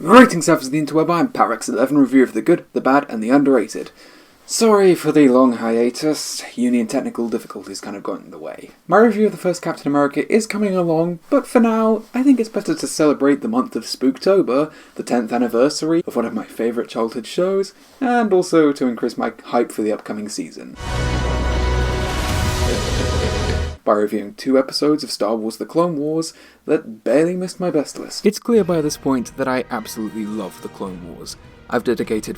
Greetings, surfers of the interweb, I'm Parax11, review of the good, the bad, and the underrated. Sorry for the long hiatus, uni and technical difficulties kind of got in the way. My review of the first Captain America is coming along, but for now, I think it's better to celebrate the month of Spooktober, the 10th anniversary of one of my favourite childhood shows, and also to increase my hype for the upcoming season. By reviewing 2 episodes of Star Wars The Clone Wars that barely missed my best list. It's clear by this point that I absolutely love The Clone Wars. I've dedicated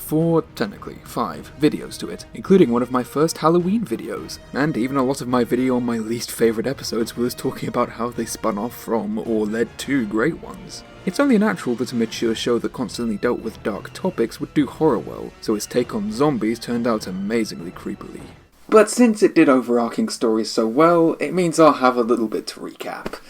technically 5 videos to it, including one of my first Halloween videos, and even a lot of my video on my least favourite episodes was talking about how they spun off from or led to great ones. It's only natural that a mature show that constantly dealt with dark topics would do horror well, so its take on zombies turned out amazingly creepily. But since it did overarching stories so well, it means I'll have a little bit to recap.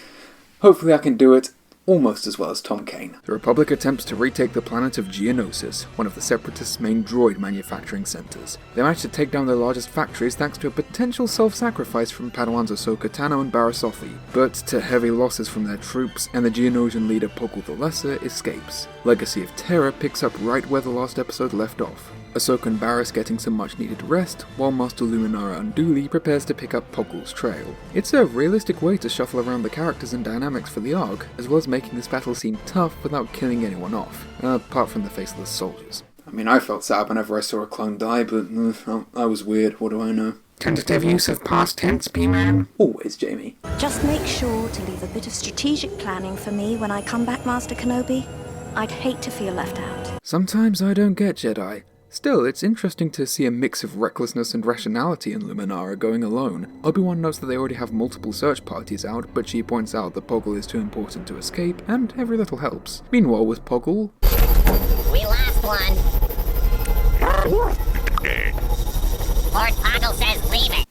Hopefully I can do it almost as well as Tom Kane. The Republic attempts to retake the planet of Geonosis, one of the Separatists' main droid manufacturing centers. They manage to take down their largest factories thanks to a potential self-sacrifice from Padawans Ahsoka Tano and Barrisothi, but to heavy losses from their troops, and the Geonosian leader Poggle the Lesser escapes. Legacy of Terror picks up right where the last episode left off. Ahsoka and Barriss getting some much needed rest, while Master Luminara Unduli prepares to pick up Poggle's trail. It's a realistic way to shuffle around the characters and dynamics for the arc, as well as making this battle seem tough without killing anyone off, apart from the faceless soldiers. I mean, I felt sad whenever I saw a clone die, but I was weird, what do I know? Tentative use of past tense, P-Man. Always, Jamie. Just make sure to leave a bit of strategic planning for me when I come back, Master Kenobi. I'd hate to feel left out. Sometimes I don't get Jedi. Still, it's interesting to see a mix of recklessness and rationality in Luminara going alone. Obi-Wan notes that they already have multiple search parties out, but she points out that Poggle is too important to escape, and every little helps. Meanwhile, with Poggle... We lost one. Lord Poggle says leave it.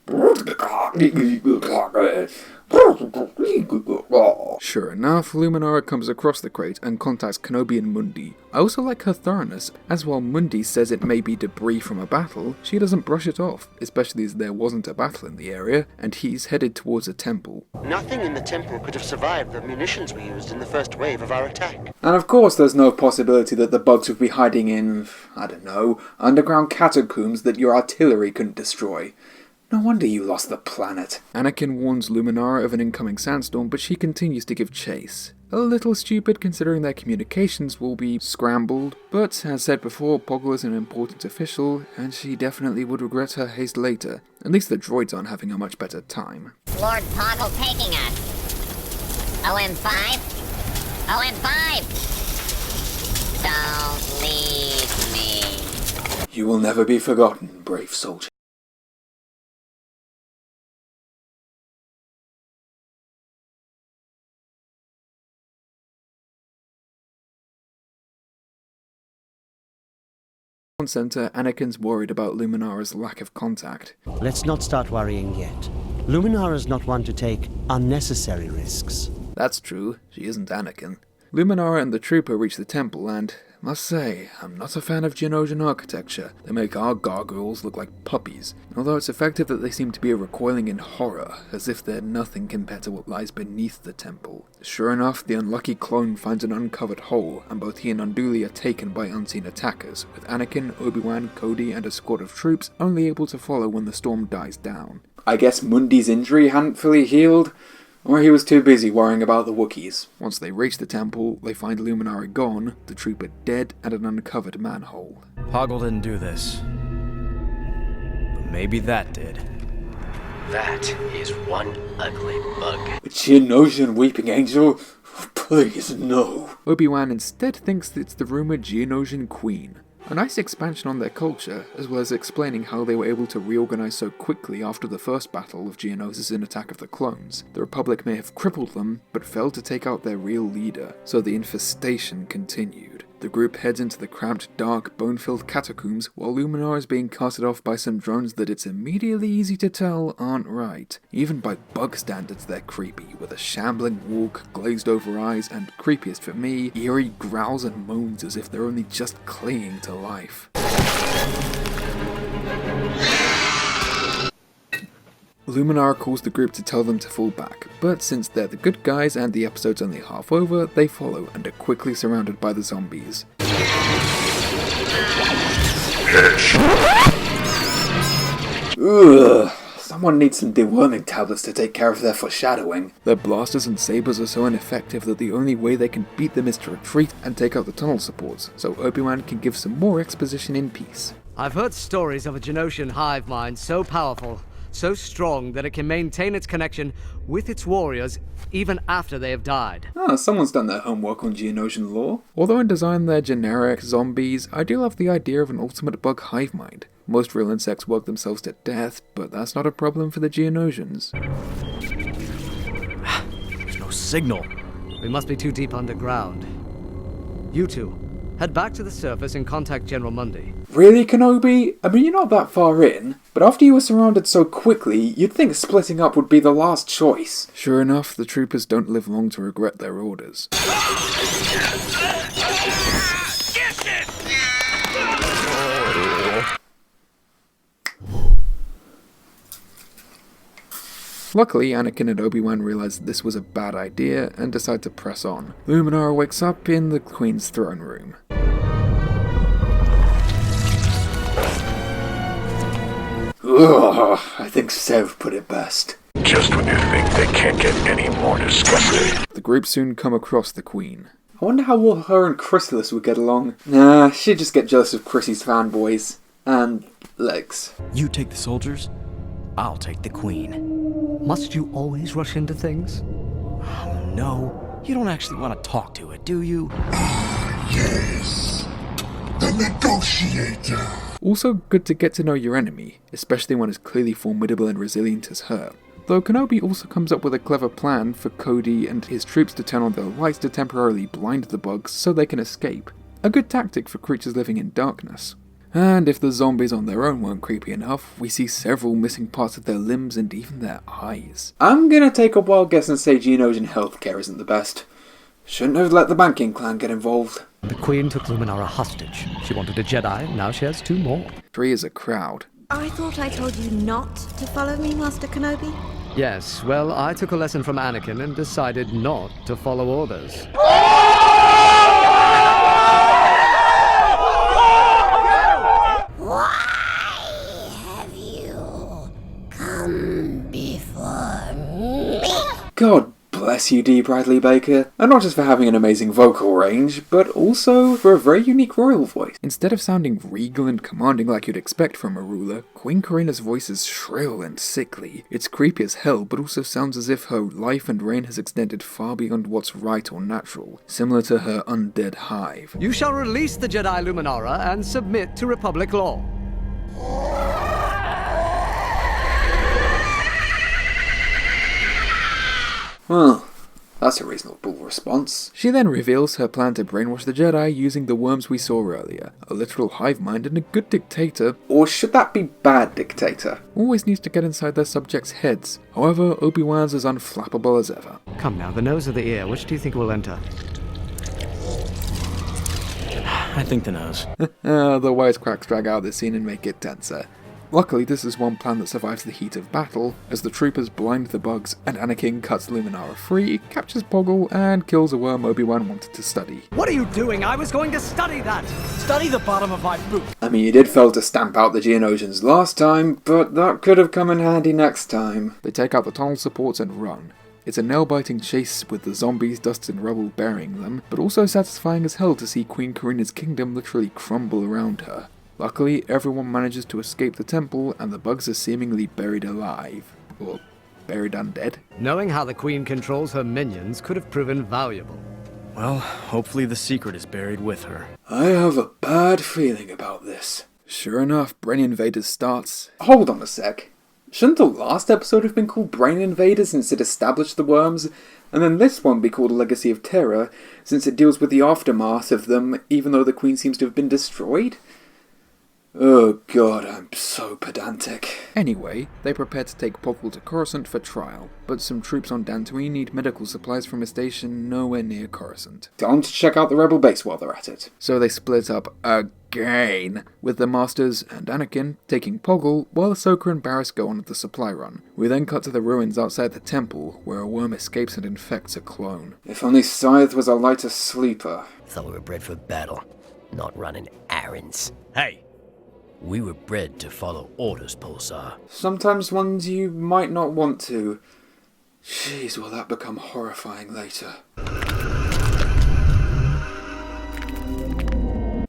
Sure enough, Luminara comes across the crate and contacts Kenobi and Mundi. I also like her thoroughness, as while Mundi says it may be debris from a battle, she doesn't brush it off, especially as there wasn't a battle in the area, and he's headed towards a temple. Nothing in the temple could have survived the munitions we used in the first wave of our attack. And of course there's no possibility that the bugs would be hiding in, I don't know, underground catacombs that your artillery couldn't destroy. No wonder you lost the planet. Anakin warns Luminara of an incoming sandstorm, but she continues to give chase. A little stupid considering their communications will be scrambled, but as said before, Poggle is an important official, and she definitely would regret her haste later. At least the droids aren't having a much better time. Lord Poggle taking us. OM5? OM5! Don't leave me. You will never be forgotten, brave soldier. Center, Anakin's worried about Luminara's lack of contact. Let's not start worrying yet. Luminara's not one to take unnecessary risks. That's true, she isn't Anakin. Luminara and the trooper reach the temple and, must say, I'm not a fan of Geonosian architecture. They make our gargoyles look like puppies, although it's effective that they seem to be recoiling in horror, as if they're nothing compared to what lies beneath the temple. Sure enough, the unlucky clone finds an uncovered hole, and both he and Unduli are taken by unseen attackers, with Anakin, Obi-Wan, Cody, and a squad of troops only able to follow when the storm dies down. I guess Mundi's injury hadn't fully healed? Or he was too busy worrying about the Wookiees. Once they reach the temple, they find Luminara gone, the trooper dead, and an uncovered manhole. Poggle didn't do this. But maybe that did. That is one ugly bug. A Geonosian weeping angel? Please, no. Obi-Wan instead thinks that it's the rumored Geonosian Queen. A nice expansion on their culture, as well as explaining how they were able to reorganize so quickly after the first battle of Geonosis in Attack of the Clones. The Republic may have crippled them, but failed to take out their real leader, so the infestation continued. The group heads into the cramped, dark, bone-filled catacombs, while Luminara is being carted off by some drones that it's immediately easy to tell aren't right. Even by bug standards they're creepy, with a shambling walk, glazed-over eyes, and, creepiest for me, eerie growls and moans as if they're only just clinging to life. Luminara calls the group to tell them to fall back, but since they're the good guys and the episode's only half over, they follow and are quickly surrounded by the zombies. Ugh. Someone needs some deworming tablets to take care of their foreshadowing. Their blasters and sabers are so ineffective that the only way they can beat them is to retreat and take out the tunnel supports, so Obi-Wan can give some more exposition in peace. I've heard stories of a Geonosian hive mind so powerful, so strong that it can maintain its connection with its warriors even after they have died. Someone's done their homework on Geonosian lore. Although in design they're generic zombies, I do love the idea of an ultimate bug hive mind. Most real insects work themselves to death, but that's not a problem for the Geonosians. There's no signal. We must be too deep underground. You two, head back to the surface and contact General Mundy. Really, Kenobi? I mean, you're not that far in, but after you were surrounded so quickly, you'd think splitting up would be the last choice. Sure enough, the troopers don't live long to regret their orders. Luckily, Anakin and Obi-Wan realize this was a bad idea and decide to press on. Luminara wakes up in the Queen's throne room. Ugh, I think Sev put it best. Just when you think they can't get any more disgusting. The group soon come across the Queen. I wonder how well her and Chrysalis would get along. Nah, she'd just get jealous of Chrissy's fanboys. And legs. You take the soldiers, I'll take the Queen. Must you always rush into things? Oh no, you don't actually want to talk to it, do you? Yes, the negotiator. Also good to get to know your enemy, especially one as clearly formidable and resilient as her. Though Kenobi also comes up with a clever plan for Cody and his troops to turn on their lights to temporarily blind the bugs so they can escape. A good tactic for creatures living in darkness. And if the zombies on their own weren't creepy enough, we see several missing parts of their limbs and even their eyes. I'm gonna take a wild guess and say Geonosian healthcare isn't the best. Shouldn't have let the banking clan get involved. The Queen took Luminara hostage. She wanted a Jedi, now she has 2 more. 3 is a crowd. I thought I told you not to follow me, Master Kenobi. Yes, well, I took a lesson from Anakin and decided not to follow orders. God bless you, D. Bradley Baker, and not just for having an amazing vocal range, but also for a very unique royal voice. Instead of sounding regal and commanding like you'd expect from a ruler, Queen Karina's voice is shrill and sickly. It's creepy as hell, but also sounds as if her life and reign has extended far beyond what's right or natural, similar to her undead hive. You shall release the Jedi Luminara and submit to Republic law. Well, that's a reasonable response. She then reveals her plan to brainwash the Jedi using the worms we saw earlier, a literal hive mind and a good dictator, or should that be bad dictator? Always needs to get inside their subjects' heads. However, Obi-Wan's as unflappable as ever. Come now, the nose or the ear, which do you think will enter? I think the nose. The wisecracks drag out this scene and make it tenser. Luckily, this is one plan that survives the heat of battle, as the troopers blind the bugs and Anakin cuts Luminara free, captures Poggle, and kills a worm Obi-Wan wanted to study. What are you doing? I was going to study that! Study the bottom of my boot! I mean, you did fail to stamp out the Geonosians last time, but that could have come in handy next time. They take out the tunnel supports and run. It's a nail-biting chase with the zombies, dust and rubble burying them, but also satisfying as hell to see Queen Karina's kingdom literally crumble around her. Luckily, everyone manages to escape the temple, and the bugs are seemingly buried alive. Or buried undead. Knowing how the Queen controls her minions could have proven valuable. Well, hopefully the secret is buried with her. I have a bad feeling about this. Sure enough, Brain Invaders starts. Hold on a sec. Shouldn't the last episode have been called Brain Invaders since it established the worms, and then this one be called A Legacy of Terror since it deals with the aftermath of them, even though the Queen seems to have been destroyed? Oh god, I'm so pedantic. Anyway, they prepare to take Poggle to Coruscant for trial, but some troops on Dantooine need medical supplies from a station nowhere near Coruscant. Time to check out the rebel base while they're at it. So they split up again, with the Masters and Anakin taking Poggle while Ahsoka and Barriss go on the supply run. We then cut to the ruins outside the temple, where a worm escapes and infects a clone. If only Scythe was a lighter sleeper. Thought we were bred for battle, not running errands. Hey! We were bred to follow orders, Pulsar. Sometimes ones you might not want to. Jeez, will that become horrifying later.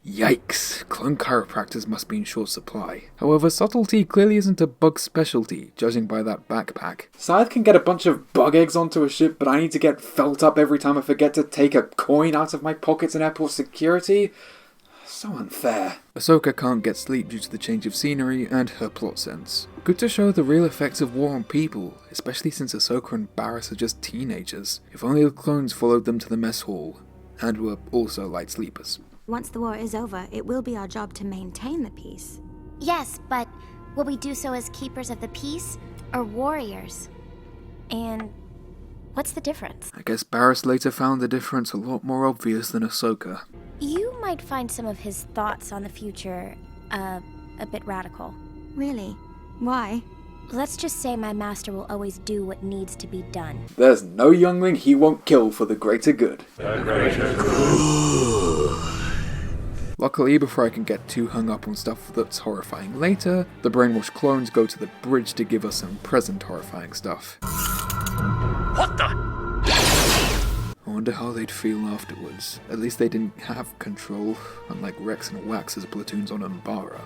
Yikes, clone chiropractors must be in short supply. However, subtlety clearly isn't a bug specialty, judging by that backpack. Scythe can get a bunch of bug eggs onto a ship, but I need to get felt up every time I forget to take a coin out of my pockets in airport security? So unfair. Ahsoka can't get sleep due to the change of scenery and her plot sense. Good to show the real effects of war on people, especially since Ahsoka and Barriss are just teenagers. If only the clones followed them to the mess hall, and were also light sleepers. Once the war is over, it will be our job to maintain the peace. Yes, but will we do so as keepers of the peace or warriors? And what's the difference? I guess Barriss later found the difference a lot more obvious than Ahsoka. You might find some of his thoughts on the future, a bit radical. Really? Why? Let's just say my master will always do what needs to be done. There's no youngling he won't kill for the greater good. Luckily, before I can get too hung up on stuff that's horrifying later, the brainwashed clones go to the bridge to give us some present horrifying stuff. What the? I wonder how they'd feel afterwards. At least they didn't have control, unlike Rex and Wax's platoons on Umbara.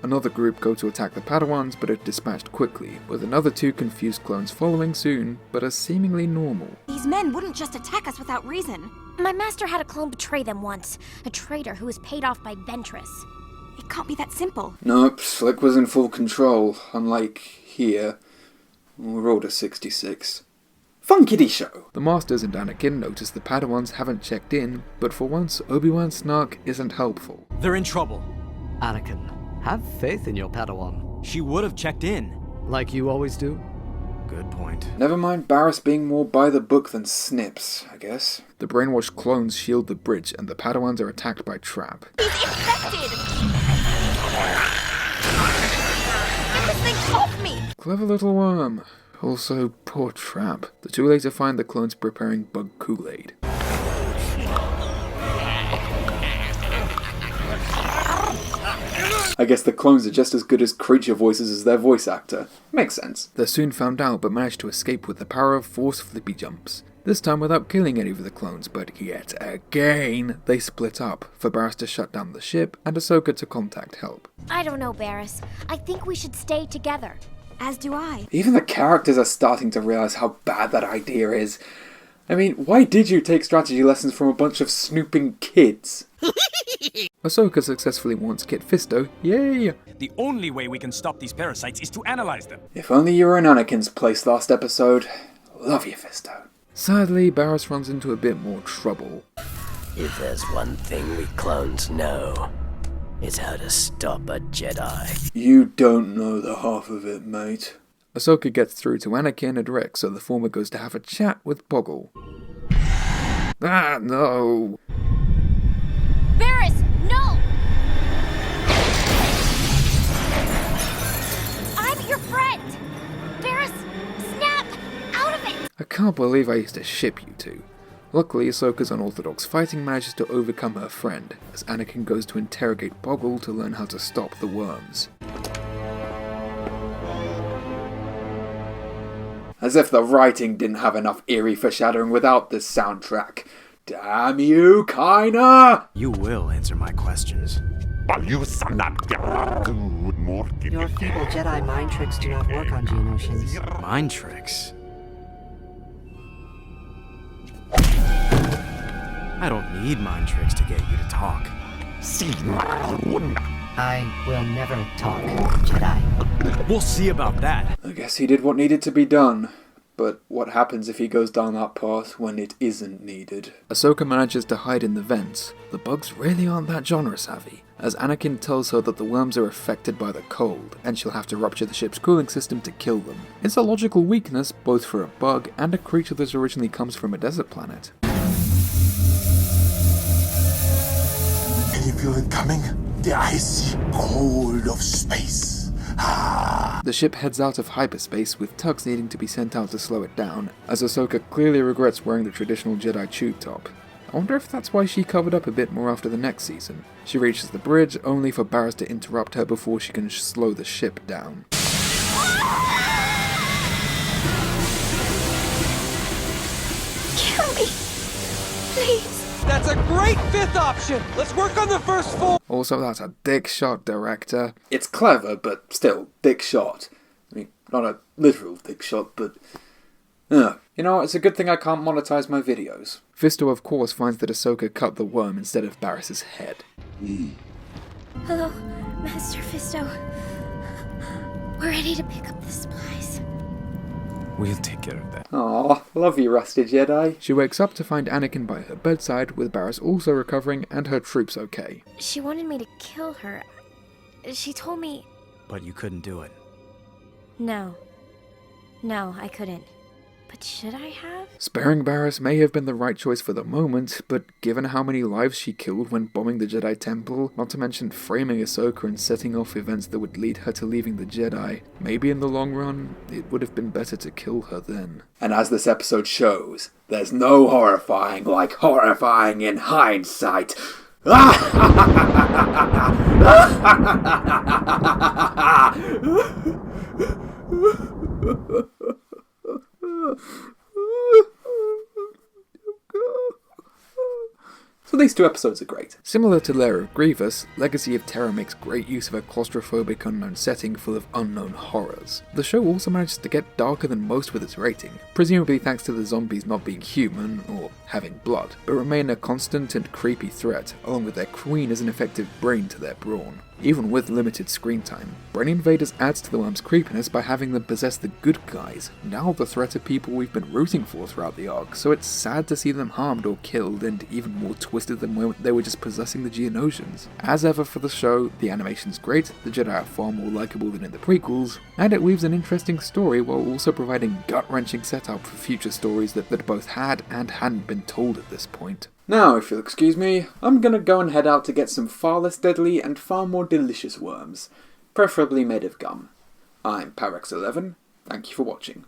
Another group go to attack the Padawans, but are dispatched quickly, with another 2 confused clones following soon, but are seemingly normal. These men wouldn't just attack us without reason. My master had a clone betray them once. A traitor who was paid off by Ventress. It can't be that simple. Nope, Slick was in full control, unlike here. We're Order 66. Fun kiddie show! The Masters and Anakin notice the Padawans haven't checked in, but for once, Obi-Wan's snark isn't helpful. They're in trouble. Anakin, have faith in your Padawan. She would have checked in. Like you always do? Good point. Never mind Barriss being more by the book than Snips, I guess. The brainwashed clones shield the bridge, and the Padawans are attacked by Trap. He's infected! Get this thing off me! Clever little worm. Also, poor Trap. The 2 later find the clones preparing bug Kool-Aid. I guess the clones are just as good as creature voices as their voice actor. Makes sense. They're soon found out, but manage to escape with the power of Force flippy jumps. This time without killing any of the clones, but yet again, they split up, for Barriss to shut down the ship, and Ahsoka to contact help. I don't know, Barriss. I think we should stay together. As do I. Even the characters are starting to realize how bad that idea is. I mean, why did you take strategy lessons from a bunch of snooping kids? Ahsoka successfully warns Kit Fisto, yay! The only way we can stop these parasites is to analyze them. If only you were in Anakin's place last episode. Love you, Fisto. Sadly, Barriss runs into a bit more trouble. If there's one thing we clones know, it's how to stop a Jedi. You don't know the half of it, mate. Ahsoka gets through to Anakin and Rex, so the former goes to have a chat with Poggle. Ah, no! Barriss, no! I'm your friend! Barriss, snap! Out of it! I can't believe I used to ship you two. Luckily, Ahsoka's unorthodox fighting manages to overcome her friend, as Anakin goes to interrogate Poggle to learn how to stop the worms. As if the writing didn't have enough eerie foreshadowing without this soundtrack. Damn you, Kaina! You will answer my questions. Your feeble Jedi mind tricks do not work on Geonosians. Mind tricks? I don't need mind tricks to get you to talk. I will never talk, Jedi. We'll see about that. I guess he did what needed to be done. But what happens if he goes down that path when it isn't needed? Ahsoka manages to hide in the vents. The bugs really aren't that genre savvy, as Anakin tells her that the worms are affected by the cold, and she'll have to rupture the ship's cooling system to kill them. It's a logical weakness, both for a bug and a creature that originally comes from a desert planet. Can you feel it coming? the icy cold of space. The ship heads out of hyperspace, with Tux needing to be sent out to slow it down, as Ahsoka clearly regrets wearing the traditional Jedi tube top. I wonder if that's why she covered up a bit more after the next season. She reaches the bridge, only for Barriss to interrupt her before she can slow the ship down. Kill me! Please! That's a great fifth option! Let's work on the first four! Also, that's a dick shot, director. It's clever, but still, dick shot. I mean, not a literal dick shot, but... You know, it's a good thing I can't monetize my videos. Fisto, of course, finds that Ahsoka cut the worm instead of Barriss's head. Hello, Master Fisto. We're ready to pick up the supplies. We'll take care of that. Aw, love you, Rusted Jedi. She wakes up to find Anakin by her bedside, with Barriss also recovering and her troops okay. She wanted me to kill her. She told me... But you couldn't do it. No. No, I couldn't. But should I have? Sparing Barriss may have been the right choice for the moment, but given how many lives she killed when bombing the Jedi Temple, not to mention framing Ahsoka and setting off events that would lead her to leaving the Jedi, maybe in the long run, it would have been better to kill her then. And as this episode shows, there's no horrifying like horrifying in hindsight. So these two episodes are great. Similar to Lair of Grievous, Legacy of Terror makes great use of a claustrophobic unknown setting full of unknown horrors. The show also manages to get darker than most with its rating, presumably thanks to the zombies not being human, or having blood, but remain a constant and creepy threat, along with their queen as an effective brain to their brawn. Even with limited screen time, Brain Invaders adds to the worm's creepiness by having them possess the good guys, now the threat of people we've been rooting for throughout the arc, so it's sad to see them harmed or killed, and even more twisted than when they were just possessing the Geonosians. As ever for the show, the animation's great, the Jedi are far more likeable than in the prequels, and it weaves an interesting story while also providing gut-wrenching setup for future stories that both had and hadn't been told at this point. Now, if you'll excuse me, I'm gonna go and head out to get some far less deadly and far more delicious worms, preferably made of gum. I'm Parex11, thank you for watching.